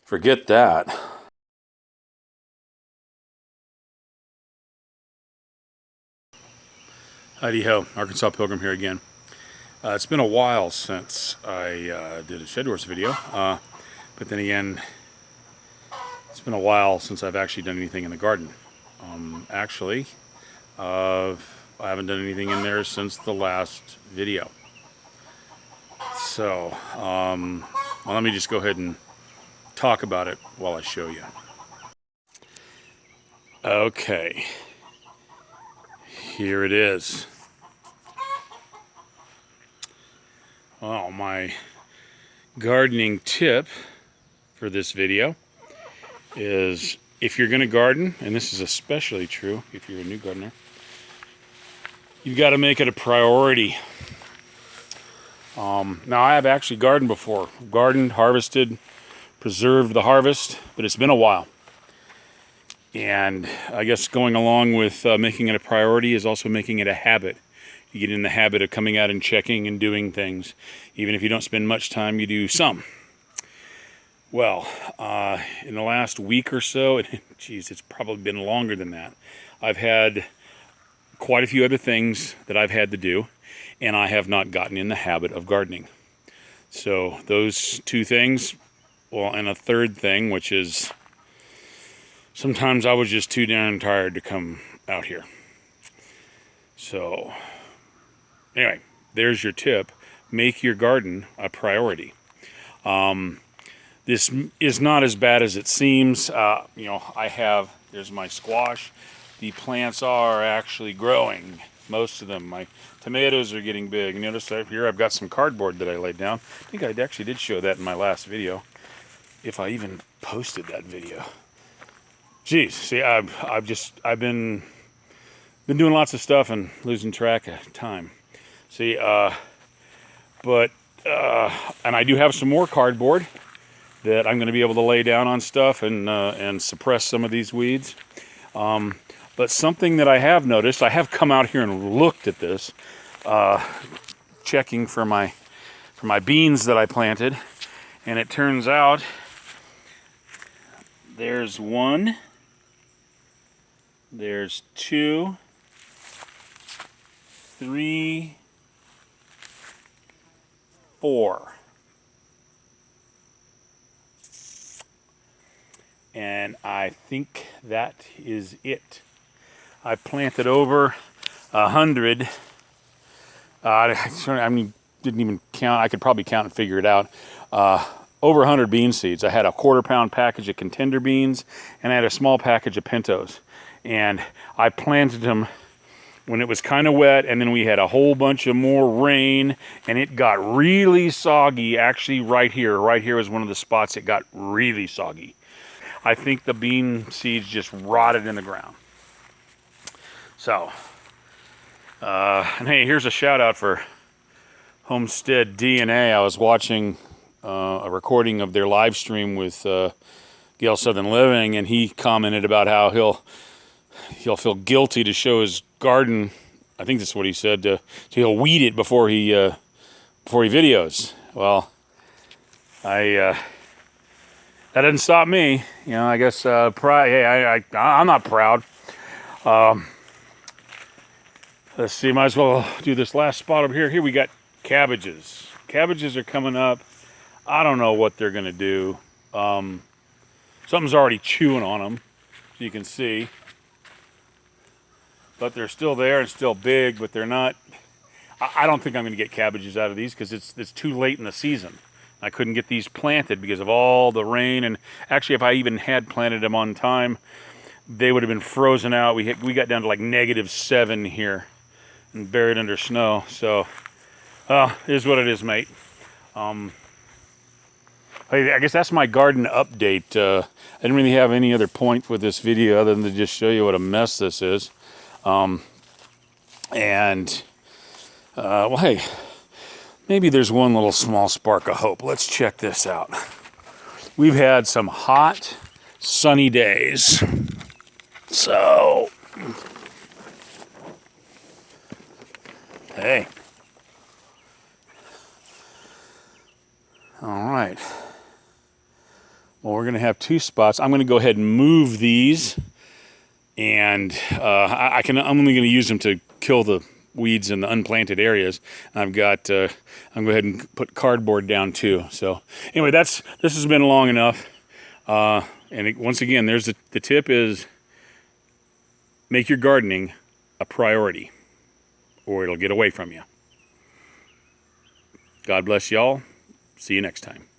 Forget that. Heidi ho, Arkansas Pilgrim here again. It's been a while since I did a SHEDWARS video, but then again, it's been a while since I've actually done anything in the garden. Actually, I haven't done anything in there since the last video. So, well, let me just go ahead and talk about it while I show you. Okay, here it is. Well, my gardening tip for this video is, if you're going to garden, and this is especially true if you're a new gardener, you've got to make it a priority. Now, I have actually gardened before. Gardened, harvested, preserved the harvest, but it's been a while. And I guess going along with making it a priority is also making it a habit. You get in the habit of coming out and checking and doing things. Even if you don't spend much time, you do some. Well, in the last week or so, geez, it's probably been longer than that, I've had quite a few other things that I've had to do, and I have not gotten in the habit of gardening. So those two things, well, and a third thing, which is sometimes I was just too darn tired to come out here. So anyway, there's your tip. Make your garden a priority. This is not as bad as it seems. You know, there's my squash. The plants are actually growing, most of them. My tomatoes are getting big. Notice that here I've got some cardboard that I laid down. I think I actually did show that in my last video, if I even posted that video. Geez, see, I've been doing lots of stuff and losing track of time. See, and I do have some more cardboard that I'm going to be able to lay down on stuff and suppress some of these weeds. But something that I have noticed, I have come out here and looked at this, checking for my beans that I planted, and it turns out there's one, there's two, three, four. And I think that is it. I planted over 100. I mean, didn't even count. I could probably count and figure it out. Over 100 bean seeds. I had a quarter-pound package of contender beans, and I had a small package of pintos. And I planted them when it was kind of wet, and then we had a whole bunch of more rain, and it got really soggy. Actually, right here was one of the spots it got really soggy. I think the bean seeds just rotted in the ground. So, and hey, here's a shout out for Homestead DNA. I was watching a recording of their live stream with Gale Southern Living, and he commented about how he'll feel guilty to show his garden. I think that's what he said. He'll weed it before he videos. Well, that didn't stop me. You know, I guess pride. Hey, I'm not proud. Let's see. Might as well do this last spot over here. Here we got cabbages. Cabbages are coming up. I don't know what they're gonna do. Something's already chewing on them, as you can see. But they're still there and still big. But they're not. I don't think I'm gonna get cabbages out of these because it's too late in the season. I couldn't get these planted because of all the rain, and actually if I even had planted them on time, they would have been frozen out. We got down to like -7 here and buried under snow. So it is what it is, mate. I guess that's my garden update. I didn't really have any other point with this video other than to just show you what a mess this is. Well, hey, maybe there's one little small spark of hope. Let's check this out. We've had some hot, sunny days. So, hey. All right. Well, we're we're going to have 2 spots. I'm going to go ahead and move these, and I'm only going to use them to kill the weeds in the unplanted areas. I've got I'm going to go ahead and put cardboard down too. So anyway, this has been long enough. Once again, there's the tip is make your gardening a priority, or it'll get away from you. God bless y'all. See you next time.